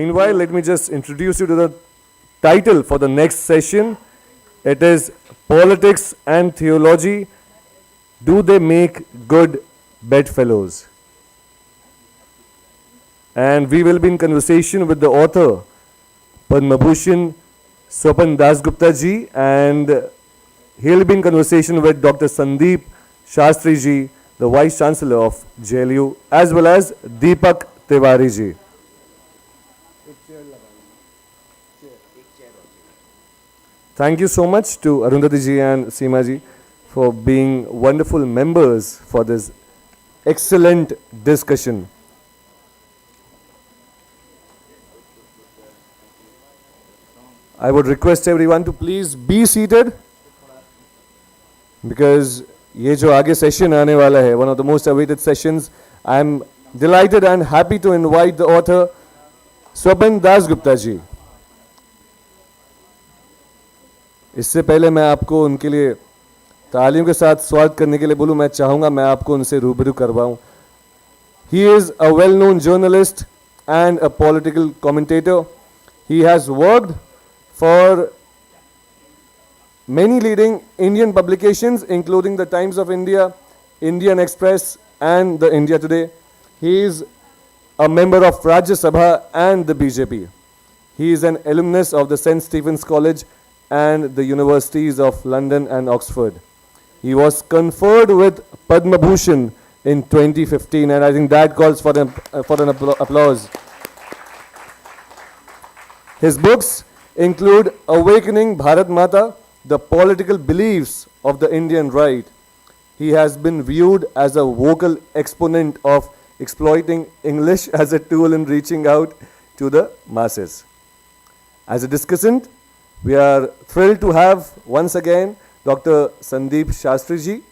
Meanwhile, let me just introduce you to the title for the next session. It is Politics and Theology. Do they make good bedfellows? And we will be in conversation with the author, Padma Bhushan Swapan Dasgupta ji, and he'll be in conversation with Dr. Sandeep Shastri ji, the Vice Chancellor of JLU, as well as Deepak Tiwari ji. Thank you so much to Arundhati ji and Seema ji for being wonderful members for this excellent discussion. I would request everyone to please be seated because ये जो आगे session आने वाला है, one of the most awaited sessions, I am delighted and happy to invite the author Swapan Dasgupta ji. इससे पहले मैं आपको उनके लिए तालियों के साथ स्वागत करने के लिए बोलूं, मैं चाहूँगा मैं आपको उनसे रूबरू करवाऊं. He is a well-known journalist and a political commentator. He has worked for many leading Indian publications, including the Times of India, Indian Express, and the India Today. He is a member of Rajya Sabha and the BJP. He is an alumnus of the St. Stephen's College and the Universities of London and Oxford. He was conferred with Padma Bhushan in 2015, and I think that calls for an applause. His books include Awakening Bharat Mata, The Political Beliefs of the Indian Right. He has been viewed as a vocal exponent of exploiting English as a tool in reaching out to the masses. As a discussant, we are thrilled to have once again Dr. Sandeep Shastri ji.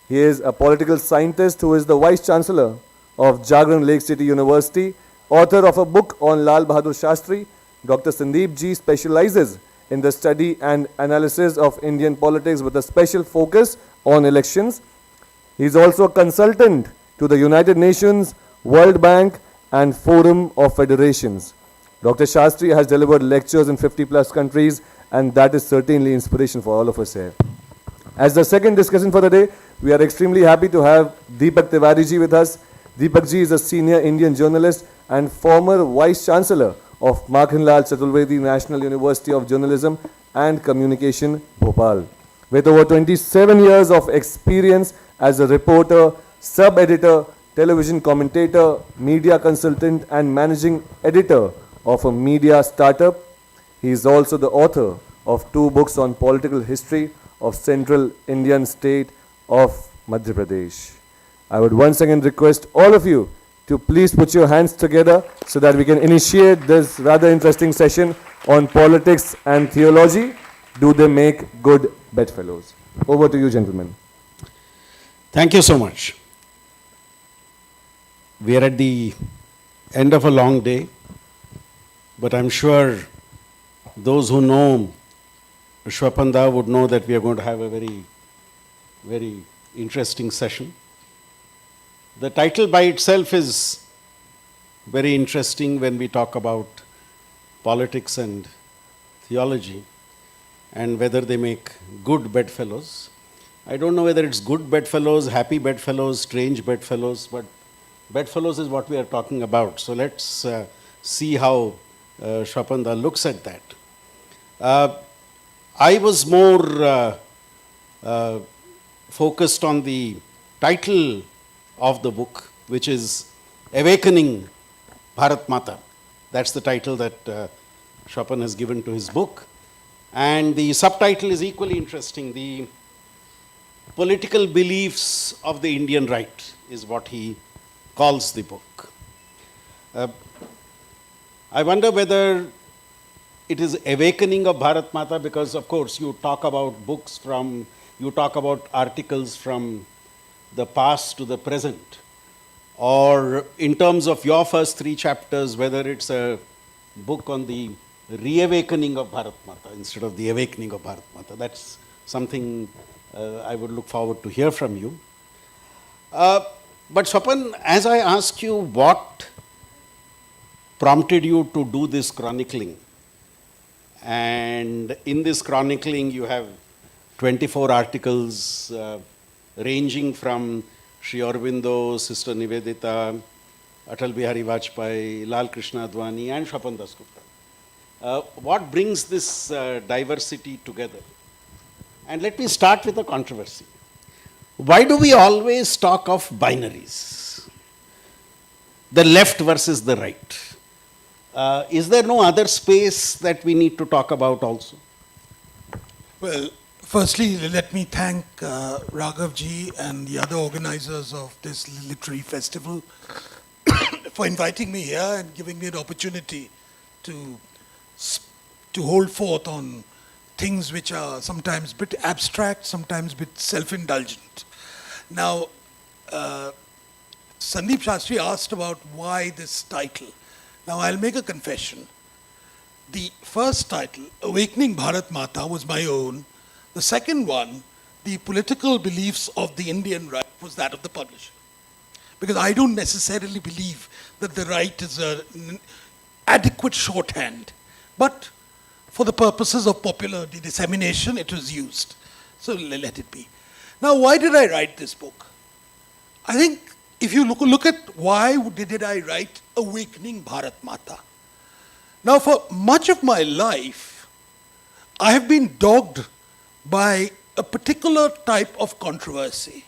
He is a political scientist who is the Vice Chancellor of Jagran Lake City University, author of a book on Lal Bahadur Shastri. Dr. Sandeep ji specializes in the study and analysis of Indian politics with a special focus on elections. He is also a consultant to the United Nations, World Bank, and Forum of Federations. Dr. Shastri has delivered lectures in 50+ countries, and that is certainly inspiration for all of us here. As the second discussion for the day, we are extremely happy to have Deepak Tiwari ji with us. Deepak ji is a senior Indian journalist and former Vice Chancellor of Makhanlal Chaturvedi National University of Journalism and Communication, Bhopal. With over 27 years of experience as a reporter, sub-editor, television commentator, media consultant, and managing editor of a media startup, he is also the author of 2 books on political history of Central Indian state of Madhya Pradesh. I would once again request all of you to please put your hands together so that we can initiate this rather interesting session on politics and theology. Do they make good bedfellows? Over to you, gentlemen. Thank you so much. We are at the end of a long day, but I'm sure those who know Shwapanda would know that we are going to have a very, very interesting session. The title by itself is very interesting when we talk about politics and theology and whether they make good bedfellows. I don't know whether it's good bedfellows, happy bedfellows, strange bedfellows, but bedfellows is what we are talking about. So let's see how Shwapanda looks at that. I was more focused on the title of the book, which is Awakening Bharat Mata. That's the title that Swapan has given to his book. And the subtitle is equally interesting. The Political Beliefs of the Indian Right is what he calls the book. I wonder whether it is Awakening of Bharat Mata, because of course you talk about you talk about articles from the past to the present, or in terms of your first 3 chapters, whether it's a book on the reawakening of Bharat Mata instead of the awakening of Bharat Mata. That's something I would look forward to hear from you. But Swapan, as I ask you what prompted you to do this chronicling. And in this chronicling, you have 24 articles ranging from Sri Aurobindo, Sister Nivedita, Atal Bihari Vajpayee, Lal Krishna Advani, and Swapan Dasgupta. What brings this diversity together? And let me start with a controversy. Why do we always talk of binaries? The left versus the right. Is there no other space that we need to talk about also? Well, firstly, let me thank Raghavji and the other organizers of this literary festival for inviting me here and giving me an opportunity to hold forth on things which are sometimes a bit abstract, sometimes a bit self-indulgent. Now, Sandeep Shastri asked about why this title. Now, I'll make a confession. The first title, Awakening Bharat Mata, was my own. The second one, The Political Beliefs of the Indian Right, was that of the publisher. Because I don't necessarily believe that the right is an adequate shorthand. But for the purposes of popular dissemination, it was used. So let it be. Now, why did I write this book? I think if you look at why did I write Awakening Bharat Mata? Now, for much of my life, I have been dogged by a particular type of controversy.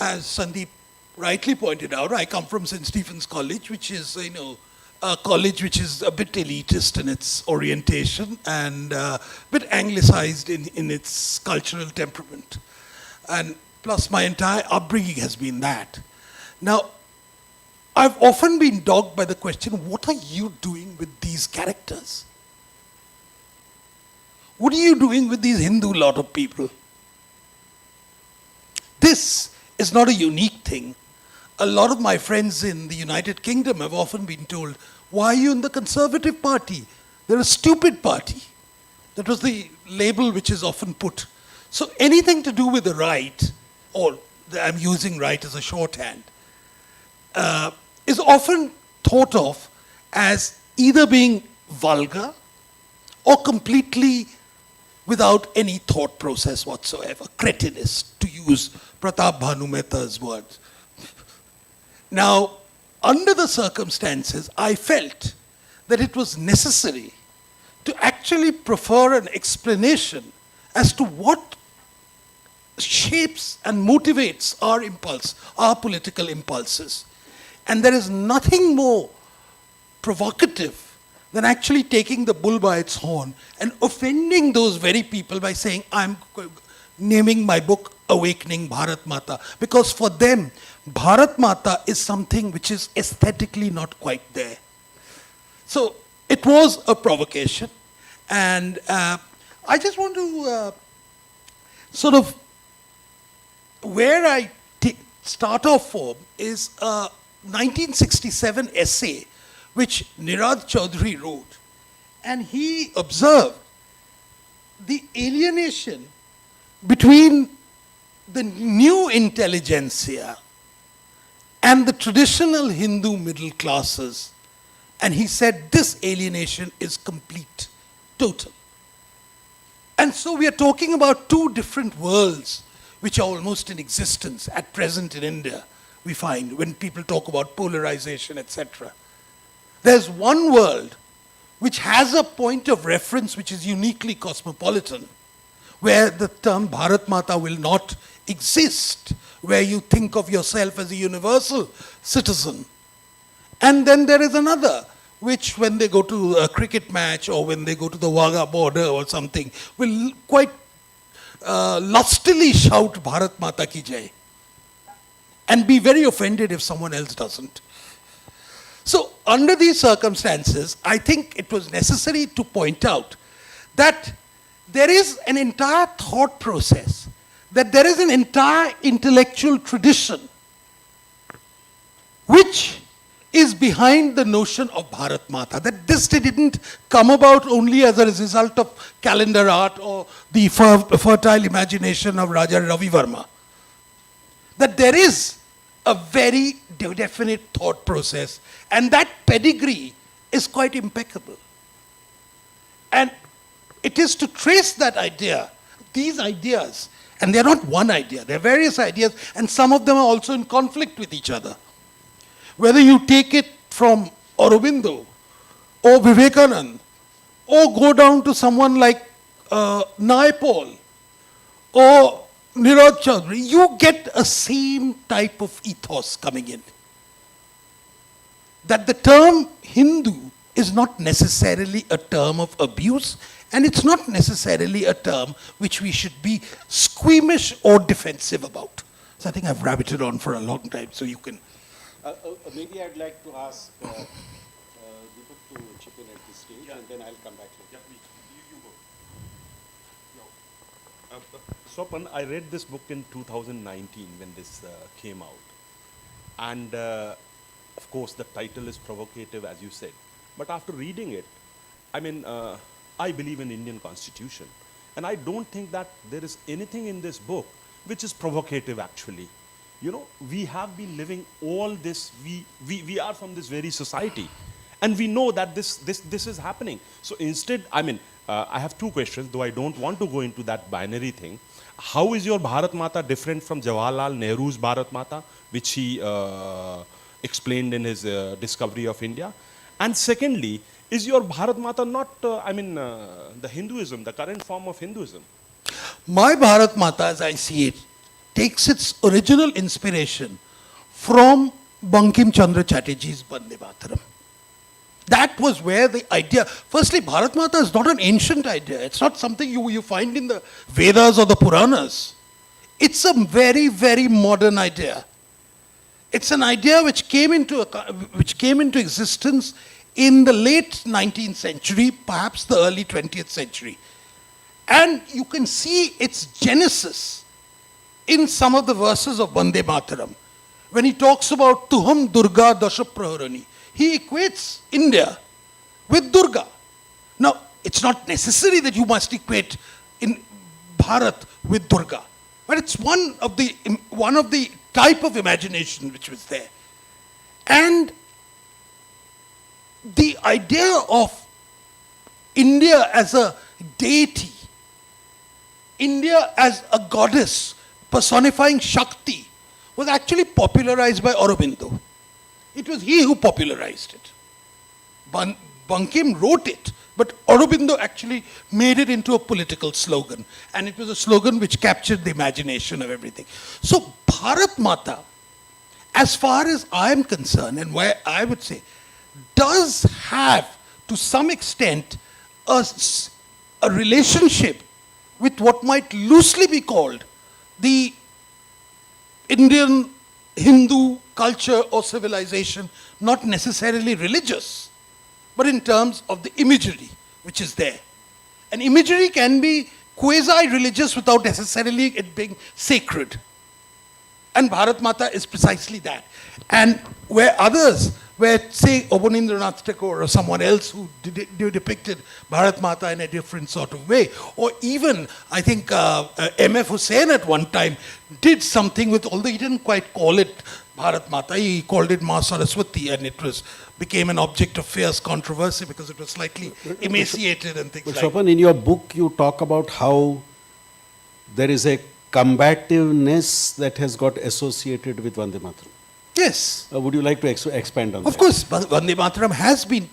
As Sandeep rightly pointed out, I come from St. Stephen's College, which is, a college which is a bit elitist in its orientation and a bit anglicized in its cultural temperament. And plus my entire upbringing has been that. Now, I've often been dogged by the question, what are you doing with these characters? What are you doing with these Hindu lot of people? This is not a unique thing. A lot of my friends in the United Kingdom have often been told, why are you in the Conservative Party? They're a stupid party. That was the label which is often put. So anything to do with the right, or I'm using right as a shorthand, is often thought of as either being vulgar or completely without any thought process whatsoever, cretinous, to use Pratap Bhanu Mehta's words. Now, under the circumstances, I felt that it was necessary to actually prefer an explanation as to what shapes and motivates our impulse, our political impulses. And there is nothing more provocative than actually taking the bull by its horn and offending those very people by saying, I'm naming my book Awakening Bharat Mata. Because for them, Bharat Mata is something which is aesthetically not quite there. So it was a provocation. And I just want to sort of, where I start off from is a 1967 essay which Nirad Chaudhary wrote. And he observed the alienation between the new intelligentsia and the traditional Hindu middle classes. And he said this alienation is complete, total. And so we are talking about two different worlds which are almost in existence at present in India, we find, when people talk about polarization, etc. There's one world which has a point of reference which is uniquely cosmopolitan, where the term Bharat Mata will not exist, where you think of yourself as a universal citizen. And then there is another, which when they go to a cricket match or when they go to the Wagah border or something, will quite lustily shout Bharat Mata ki jai and be very offended if someone else doesn't. So under these circumstances, I think it was necessary to point out that there is an entire thought process, that there is an entire intellectual tradition which is behind the notion of Bharat Mata. That this didn't come about only as a result of calendar art or the fertile imagination of Raja Ravi Verma. That there is a very definite thought process, and that pedigree is quite impeccable. And it is to trace that idea, these ideas, and they're not one idea, they're various ideas, and some of them are also in conflict with each other. Whether you take it from Aurobindo, or Vivekanand, or go down to someone like Naipaul, or Niraj Chaudhary, you get a same type of ethos coming in. That the term Hindu is not necessarily a term of abuse, and it's not necessarily a term which we should be squeamish or defensive about. So I think I've rabbited on for a long time, so you can... Maybe I'd like to ask Deepak to chip in at this stage, and then I'll come back to you. You go. Swapan, I read this book in 2019 when this came out. And of course, the title is provocative, as you said. But after reading it, I mean, I believe in Indian Constitution. And I don't think that there is anything in this book which is provocative, actually. You know, we have been living all this, we are from this very society. And we know that this is happening. So instead, I mean, I have two questions, though I don't want to go into that binary thing. How is your Bharat Mata different from Jawaharlal Nehru's Bharat Mata, which he explained in his discovery of India? And secondly, is your Bharat Mata not, the Hinduism, the current form of Hinduism? My Bharat Mata, as I see it, takes its original inspiration from Bankim Chandra Chatterjee's Bande Mataram. That was where the idea, firstly, Bharat Mata is not an ancient idea. It's not something you find in the Vedas or the Puranas. It's a very, very modern idea. It's an idea which came into existence in the late 19th century, perhaps the early 20th century. And you can see its genesis in some of the verses of Bande Mataram. When he talks about Tuham Durga Dasha Praharani, he equates India with Durga. Now, it's not necessary that you must equate in Bharat with Durga, but it's one of the type of imagination which was there. And the idea of India as a deity, India as a goddess personifying Shakti, was actually popularized by Aurobindo. It was he who popularized it. Bankim wrote it, but Aurobindo actually made it into a political slogan. And it was a slogan which captured the imagination of everything. So Bharat Mata, as far as I am concerned, and where I would say, does have, to some extent, a relationship with what might loosely be called the Indian Hindu culture or civilization, not necessarily religious, but in terms of the imagery which is there. And imagery can be quasi-religious without necessarily it being sacred. And Bharat Mata is precisely that. And where others, where say Abanindranath Tagore or someone else who depicted Bharat Mata in a different sort of way, or even I think M.F. Hussain at one time did something with, although he didn't quite call it Bharat Mata, he called it Ma Saraswati, and it became an object of fierce controversy because it was slightly emaciated and things like that. But Swapan, in your book you talk about how there is a combativeness that has got associated with Vande Mataram. Yes. Would you like to expand on that? Of course, Vande Mataram has been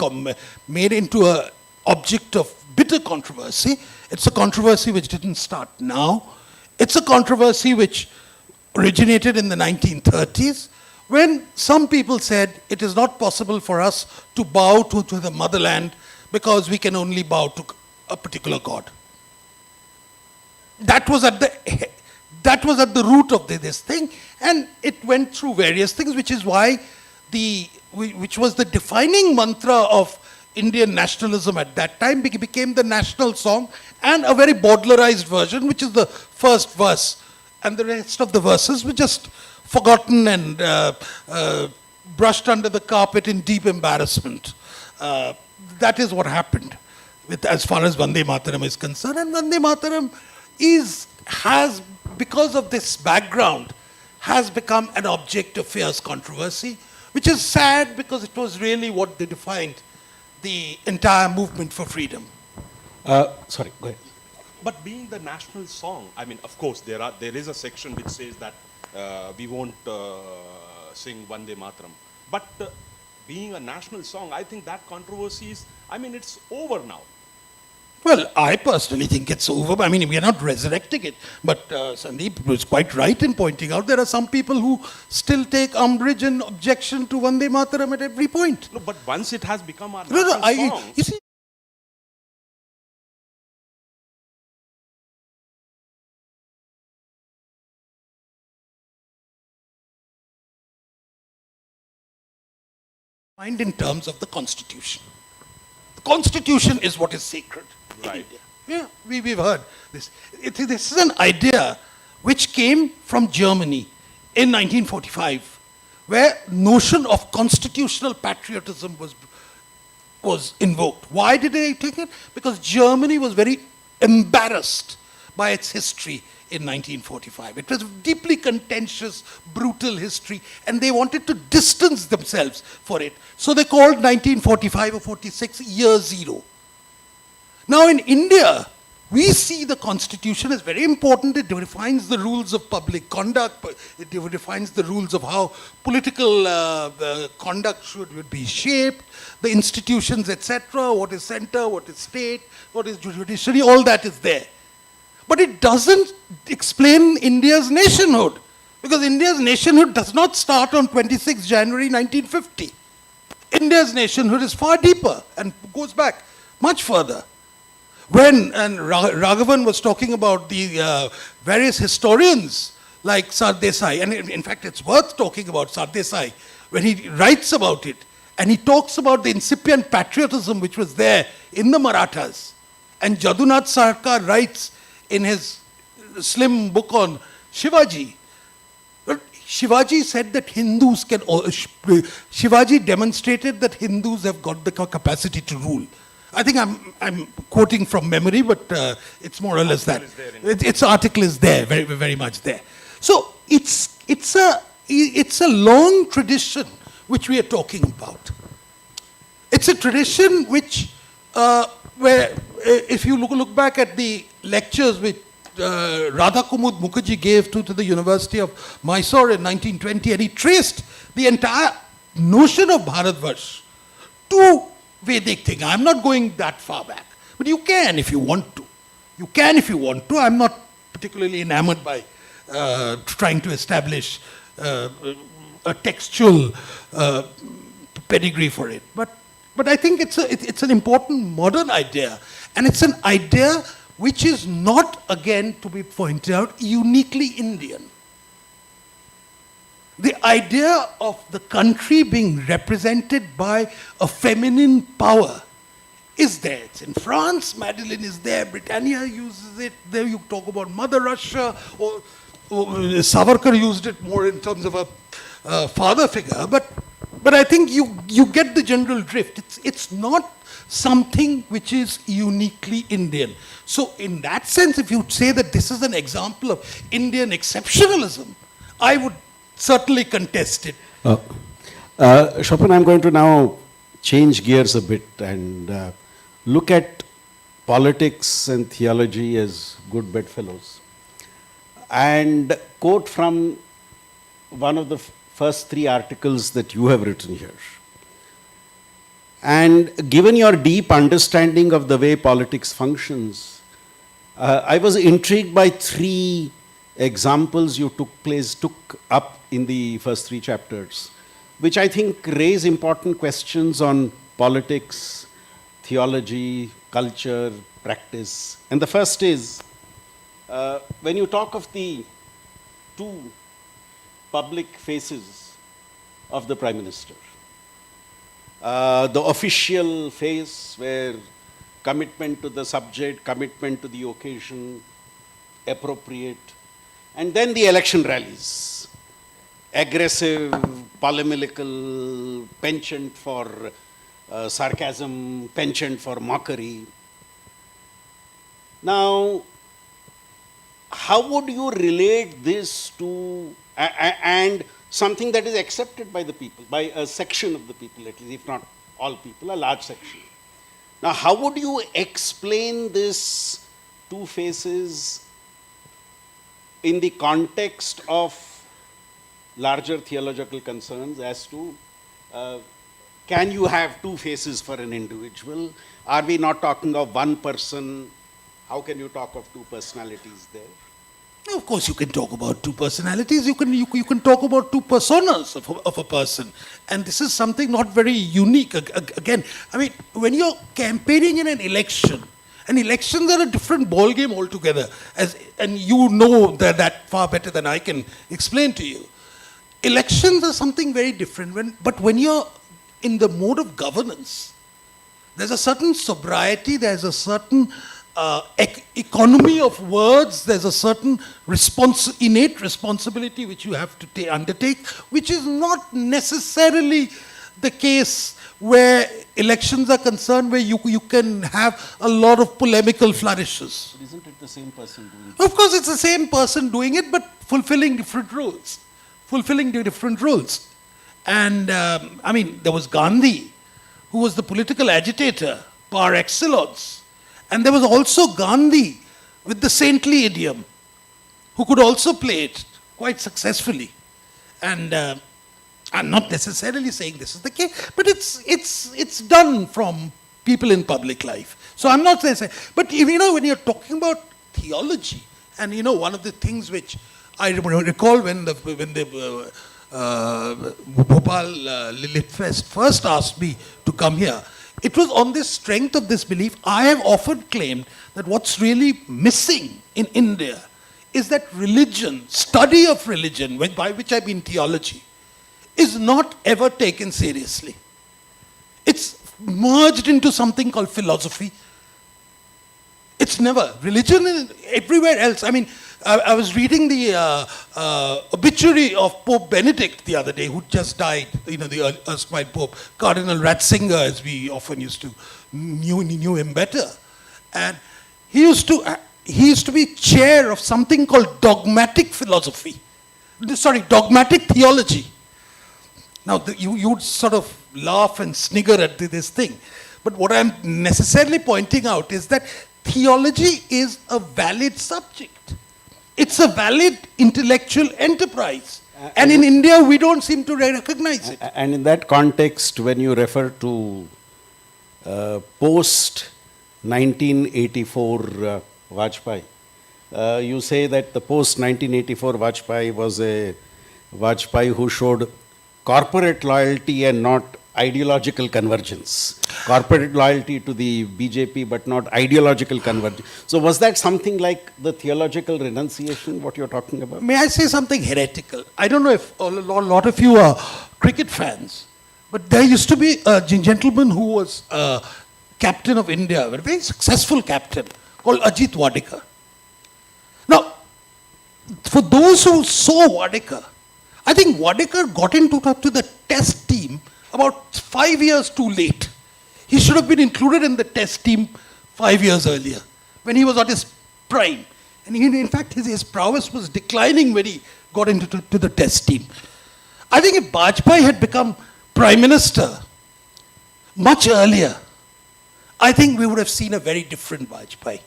made into an object of bitter controversy. It's a controversy which didn't start now. It's a controversy which originated in the 1930s, when some people said it is not possible for us to bow to the motherland because we can only bow to a particular god. That was at the root of this thing, and it went through various things, which is why which was the defining mantra of Indian nationalism at that time, became the national song, and a very Bowdlerized version, which is the first verse, and the rest of the verses were just forgotten and brushed under the carpet in deep embarrassment. That is what happened as far as Vande Mataram is concerned, and Vande Mataram has, because of this background, has become an object of fierce controversy, which is sad because it was really what they defined the entire movement for freedom. Sorry, go ahead. But being the national song, I mean, of course, there is a section which says that we won't sing Vande Mataram. But being a national song, I think that controversy is, I mean, it's over now. Well, I personally think it's over. I mean, we are not resurrecting it. But Sandeep was quite right in pointing out there are some people who still take umbrage and objection to Vande Mataram at every point. No, but once it has become our No, national song, you see, mind in terms of the Constitution. The Constitution is what is sacred in Right. India. Yeah, we've heard this. This is an idea which came from Germany in 1945, where notion of constitutional patriotism was invoked. Why did they take it? Because Germany was very embarrassed by its history in 1945. It was deeply contentious, brutal history, and they wanted to distance themselves for it. So they called 1945 or 46 year zero. Now in India, we see the constitution as very important. It defines the rules of public conduct. It defines the rules of how political conduct should be shaped, the institutions, etc., what is center, what is state, what is judiciary, all that is there. But it doesn't explain India's nationhood, because India's nationhood does not start on 26 January 1950. India's nationhood is far deeper and goes back much further. When Raghavan was talking about the various historians like Sardesai, and in fact it's worth talking about Sardesai, when he writes about it, and he talks about the incipient patriotism which was there in the Marathas. And Jadunath Sarkar writes in his slim book on Shivaji, Shivaji said that Hindus can, Shivaji demonstrated that Hindus have got the capacity to rule. I think I'm quoting from memory, but it's more or less that. Its article is there, very, very much there. So it's a long tradition which we are talking about. It's a tradition which, where if you look back at the lectures which Radha Kumud Mukherjee gave to the University of Mysore in 1920, and he traced the entire notion of Bharatvarsh to Vedic thing. I'm not going that far back, but you can if you want to. You can if you want to. I'm not particularly enamored by trying to establish a textual pedigree for it. But I think it's an important modern idea, and it's an idea which is not, again, to be pointed out, uniquely Indian. The idea of the country being represented by a feminine power is there. It's in France, Madeline is there, Britannia uses it, there you talk about Mother Russia, or Savarkar used it more in terms of a father figure, but I think you get the general drift. It's not something which is uniquely Indian. So in that sense, if you say that this is an example of Indian exceptionalism, I would certainly contest it. Swapan, I'm going to now change gears a bit and look at politics and theology as good bedfellows, and quote from one of the first three articles that you have written here. And given your deep understanding of the way politics functions, I was intrigued by three examples you took up in the first three chapters, which I think raise important questions on politics, theology, culture, practice. And the first is, when you talk of the two public faces of the Prime Minister, the official face where commitment to the subject, commitment to the occasion, appropriate, and then the election rallies, aggressive, polemical, penchant for sarcasm, penchant for mockery. Now, how would you relate this to, and something that is accepted by the people, by a section of the people at least, if not all people, a large section? Now, how would you explain this two faces in the context of larger theological concerns as to can you have two faces for an individual? Are we not talking of one person? How can you talk of two personalities there? Now, of course, you can talk about two personalities. You can talk about two personas of a person, and this is something not very unique. Again, I mean, when you're campaigning in an election, and elections are a different ball game altogether. And you know that far better than I can explain to you. Elections are something very different. But when you're in the mode of governance, there's a certain sobriety. There's a certain economy of words, there's a certain innate responsibility which you have to undertake, which is not necessarily the case where elections are concerned, where you can have a lot of polemical flourishes. But isn't it the same person doing it? Of course, it's the same person doing it, but fulfilling different roles. And I mean, there was Gandhi, who was the political agitator par excellence. And there was also Gandhi with the saintly idiom, who could also play it quite successfully. And I'm not necessarily saying this is the case, but it's done from people in public life. So I'm not saying, but you know, when you're talking about theology, and you know, one of the things which I recall when the Bhopal Lit Fest first asked me to come here, it was on this strength of this belief. I have often claimed that what's really missing in India is that religion, study of religion, by which I mean theology, is not ever taken seriously. It's merged into something called philosophy. It's never. Religion is everywhere else. I mean, I was reading the obituary of Pope Benedict the other day, who just died, you know, the erstwhile Pope, Cardinal Ratzinger, as we often used to knew him better. And he used to be chair of something called dogmatic theology. Now, you would sort of laugh and snigger at this thing. But what I'm necessarily pointing out is that theology is a valid subject. It's a valid intellectual enterprise. And in India, we don't seem to recognize it. And in that context, when you refer to post-1984 Vajpayee, you say that the post-1984 Vajpayee was a Vajpayee who showed corporate loyalty and not ideological convergence. Corporate loyalty to the BJP, but not ideological convergence. So was that something like the theological renunciation, what you're talking about? May I say something heretical? I don't know if a lot of you are cricket fans, but there used to be a gentleman who was captain of India, a very successful captain, called Ajit Wadekar. Now, for those who saw Wadekar, I think Wadekar got into the test team about 5 years too late. He should have been included in the test team 5 years earlier, when he was at his prime. And in fact, his prowess was declining when he got into the test team. I think if Vajpayee had become prime minister much earlier, I think we would have seen a very different Vajpayee.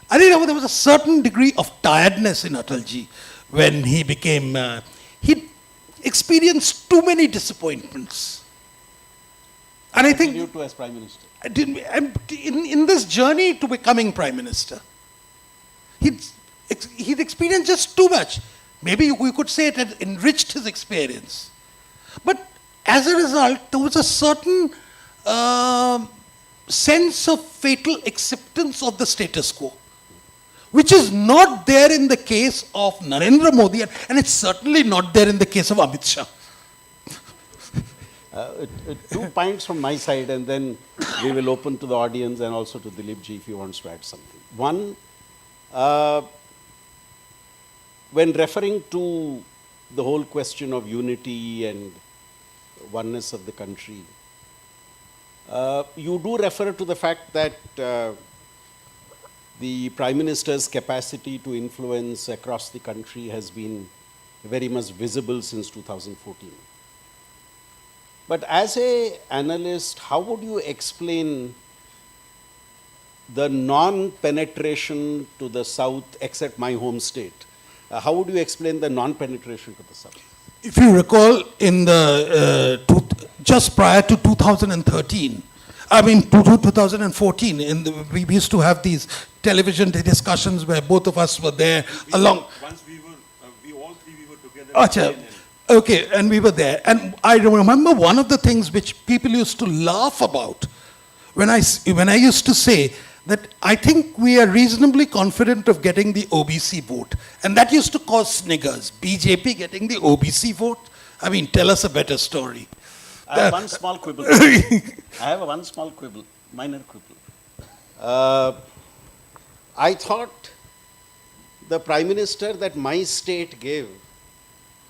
I think there was a certain degree of tiredness in Atalji when he became, he experienced too many disappointments. And I think, you too as Prime Minister. in this journey to becoming Prime Minister, he'd experienced just too much. Maybe we could say it had enriched his experience. But as a result, there was a certain sense of fatal acceptance of the status quo, which is not there in the case of Narendra Modi, and it's certainly not there in the case of Amit Shah. 2 points from my side, and then we will open to the audience and also to Dilip ji if he wants to add something. One, when referring to the whole question of unity and oneness of the country, you do refer to the fact that the Prime Minister's capacity to influence across the country has been very much visible since 2014. But as an analyst, how would you explain the non-penetration to the south, except my home state. How would you explain the non-penetration to the south? If you recall, in the just prior to 2013, I mean to 2014, we used to have these television discussions where both of us were there along. Once we all three we were together. Acha. Okay, and we were there. And I remember one of the things which people used to laugh about when I used to say that I think we are reasonably confident of getting the OBC vote. And that used to cause sniggers. BJP getting the OBC vote? I mean, tell us a better story. I have one small quibble. I have one small quibble, minor quibble. I thought the Prime Minister that my state gave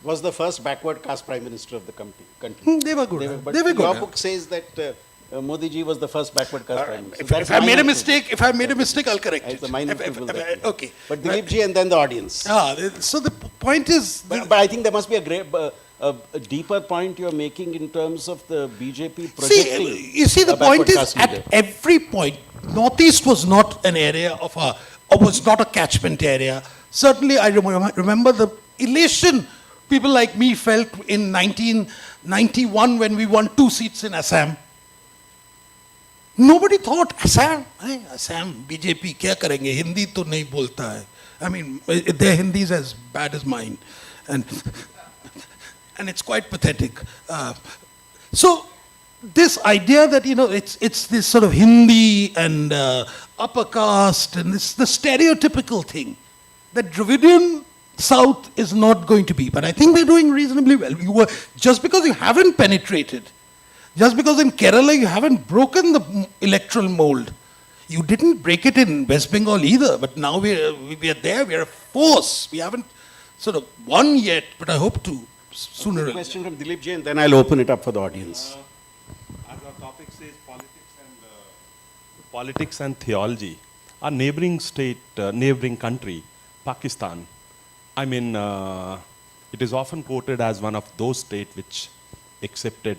was the first backward caste Prime Minister of the country. They were good. But They were your good. book says that Modi ji was the first backward caste Prime Minister. If I made a mistake, I'll correct it. It's a minor quibble. Okay. But Dilip ji and then the audience. So the point is, But I think there must be a deeper point you're making in terms of the BJP projecting. you see, the a backward point is, caste at leader. every point, Northeast was not an area or was not a catchment area. Certainly, I remember the elation people like me felt in 1991 when we won 2 seats in Assam. Nobody thought, Assam, BJP, kya karenge? Hindi to nahi bolta hai. I mean, their Hindi is as bad as mine. And it's quite pathetic. So, this idea that, it's this sort of Hindi and upper caste and this the stereotypical thing that Dravidian South is not going to be. But I think we're doing reasonably well. Just because you haven't penetrated, just because in Kerala you haven't broken the electoral mold, you didn't break it in West Bengal either. But now we are there, we are a force. We haven't sort of won yet, but I hope to sooner or later. Question from Dilip ji and then I'll open it up for the audience. As our topic says, politics and theology. Our neighboring state, neighboring country, Pakistan. I mean, it is often quoted as one of those states which accepted,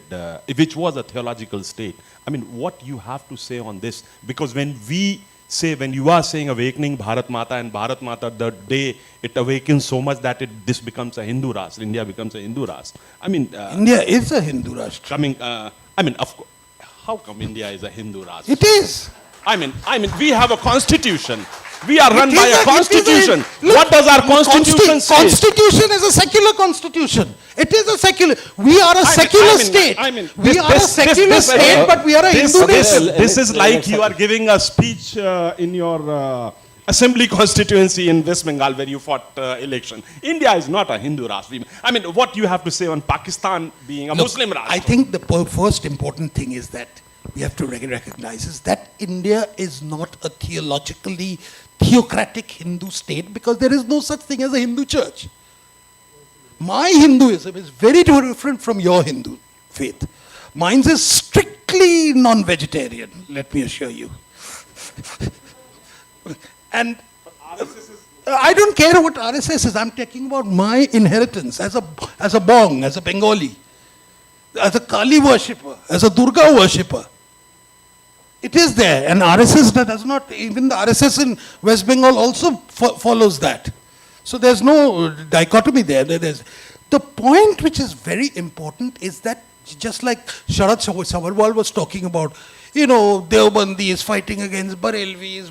which was a theological state. I mean, what you have to say on this? Because when you are saying awakening Bharat Mata, and Bharat Mata, the day it awakens so much that this becomes a Hindu Rashtra, India becomes a Hindu Rashtra. I mean, India is a Hindu Rashtra. Of course, how come India is a Hindu Rashtra? It is. I mean, we have a constitution. We are run It by is a constitution. Look, What does our constitution say? Constitution is a secular constitution. It is a secular. We are a secular state. We are a secular state, but we are a Hindu nation. This is like you are giving a speech in your assembly constituency in West Bengal where you fought election. India is not a Hindu Rashtra. I mean, what you have to say on Pakistan being a Muslim Rashtra? I think the first important thing is that we have to recognize is that India is not a theocratic Hindu state because there is no such thing as a Hindu church. My Hinduism is very different from your Hindu faith. Mine is strictly non-vegetarian, let me assure you. And I don't care what RSS is. I'm talking about my inheritance as a Bong, as a Bengali, as a Kali worshipper, as a Durga worshipper. It is there, and RSS does not, even the RSS in West Bengal also follows that. So there's no dichotomy there. The point which is very important is that just like Sharat Savarwal was talking about, Deobandi is fighting against Barelvis,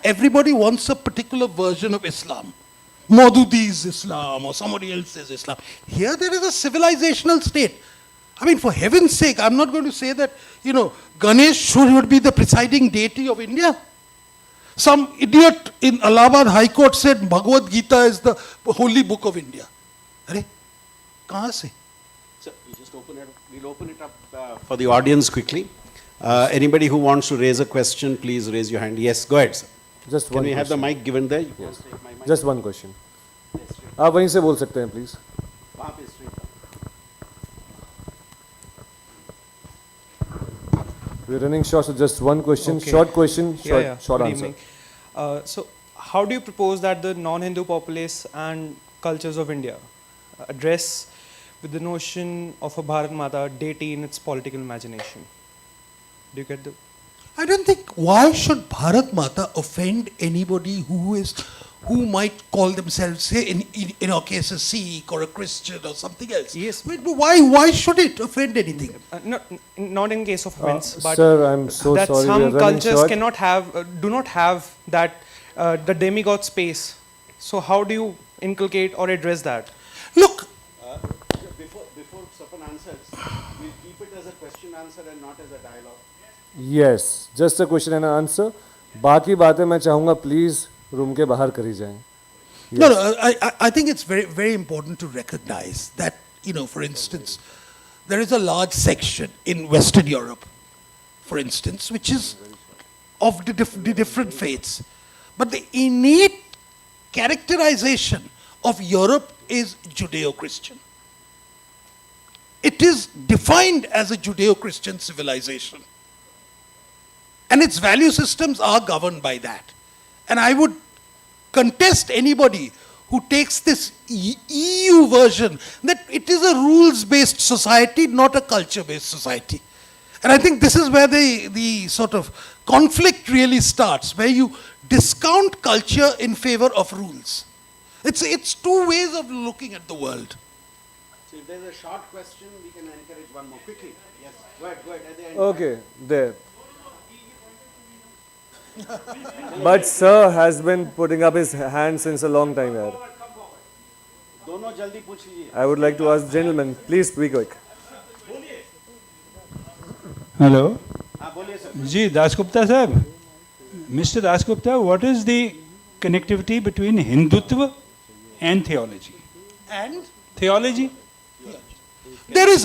everybody wants a particular version of Islam. Maududi's Islam or somebody else's Islam. Here there is a civilizational state. I mean, for heaven's sake, I'm not going to say that, Ganesh should be the presiding deity of India. Some idiot in Allahabad High Court said Bhagavad Gita is the holy book of India. Arey, kahan se? So we'll open it up for the audience quickly. Anybody who wants to raise a question, please raise your hand. Yes, go ahead, sir. Just Can one we have the question. mic given there? Yes. Just one question. आप वहीं से बोल सकते हैं, please. We're running short, so just one question, Okay. short question, short Good answer. evening. So, how do you propose that the non-Hindu populace and cultures of India address with the notion of a Bharat Mata deity in its political imagination? Do you get the... I don't think, why should Bharat Mata offend anybody who might call themselves, say, in our case, a Sikh or a Christian or something else? Yes. But why should it offend anything? Not in case of offense, but sir, I'm so that sorry, we are some running cultures short. cannot have, do not have that the demigod space. So how do you inculcate or address that? Look, Before Swapan answers, we'll keep it as a question answer and not as a dialogue. Yes, just a question and answer. बाकी बातें मैं चाहूँगा please room के बाहर करी जाएं. no, I think it's very, very important to recognize that, for instance, there is a large section in Western Europe, for instance, which is of the different faiths. But the innate characterization of Europe is Judeo-Christian. It is defined as a Judeo-Christian civilization. And its value systems are governed by that. And I would contest anybody who takes this EU version that it is a rules-based society, not a culture-based society. And I think this is where the sort of conflict really starts, where you discount culture in favor of rules. It's two ways of looking at the world. So if there's a short question, we can encourage one more. Quickly. Yes. Go ahead. At the end. Okay, there. But sir has been putting up his hand since a long time here. दोनों जल्दी पूछ लीजिए. I would like to ask gentlemen, please be quick. Hello हाँ बोलिए sir. जी दासगुप्ता साहब, mister Dasgupta, what is the connectivity between Hindutva and theology? And Theology? there is...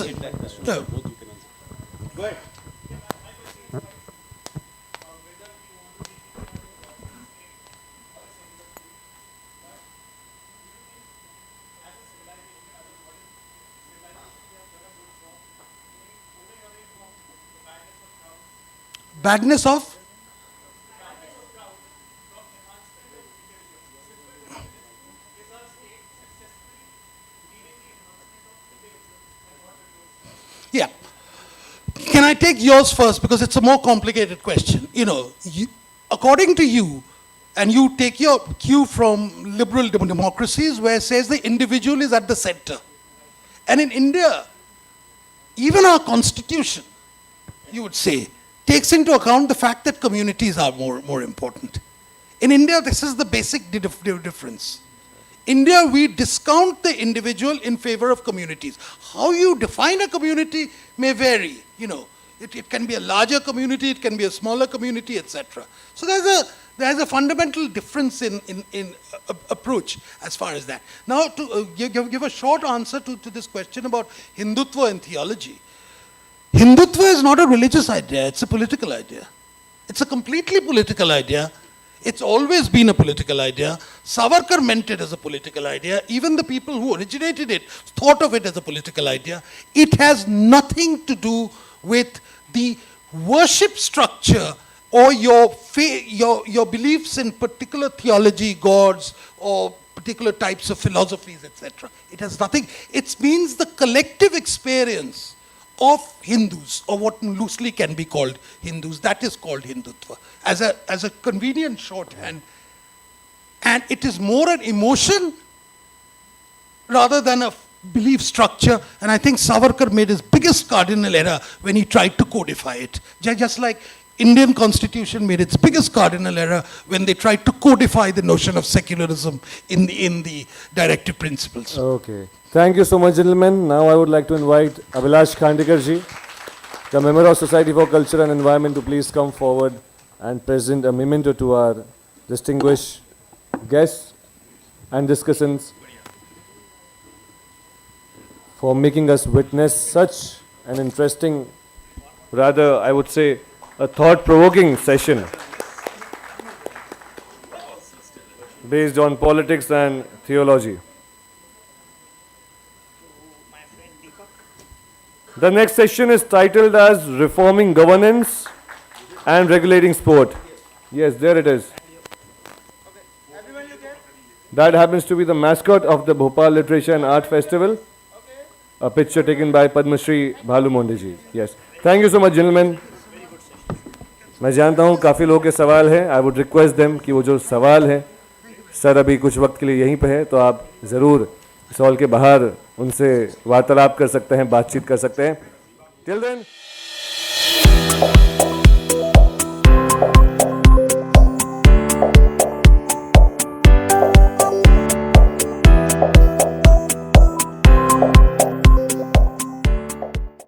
Go ahead. badness of... Yeah. Can I take yours first, because it's a more complicated question? According to you, and you take your cue from liberal democracies where it says the individual is at the center. And in India, even our constitution, you would say, takes into account the fact that communities are more important. In India, this is the basic difference. India, we discount the individual in favor of communities. How you define a community may vary. It can be a larger community, it can be a smaller community, etc. So there's a fundamental difference in approach as far as that. Now, to give a short answer to this question about Hindutva and theology. Hindutva is not a religious idea, it's a political idea. It's a completely political idea. It's always been a political idea. Savarkar meant it as a political idea. Even the people who originated it thought of it as a political idea. It has nothing to do with the worship structure or your beliefs in particular theology, gods, or particular types of philosophies, etc. It has nothing. It means the collective experience of Hindus, or what loosely can be called Hindus. That is called Hindutva, as a convenient shorthand. And it is more an emotion rather than a belief structure. And I think Savarkar made his biggest cardinal error when he tried to codify it. Just like Indian constitution made its biggest cardinal error when they tried to codify the notion of secularism in the directive principles. Okay. Thank you so much, gentlemen. Now I would like to invite Abhilash Khandekar ji, the member of Society for Culture and Environment, to please come forward and present a memento to our distinguished guests and discussants for making us witness such an interesting, rather I would say a thought-provoking session based on politics and theology. The next session is titled as Reforming Governance and Regulating Sport. Yes, there it is. That happens to be the mascot of the Bhopal Literature and Art Festival. A picture taken by Padma Shri Bhalu Monde ji. Yes. Thank you so much, gentlemen. मैं जानता हूँ काफ़ी लोगों के सवाल हैं. I would request them कि वो जो सवाल है सर अभी कुछ वक्त के लिए यहीं पे है, तो आप ज़रूर इस हॉल के बाहर उनसे वार्तालाप कर सकते हैं, बातचीत कर सकते हैं. Till then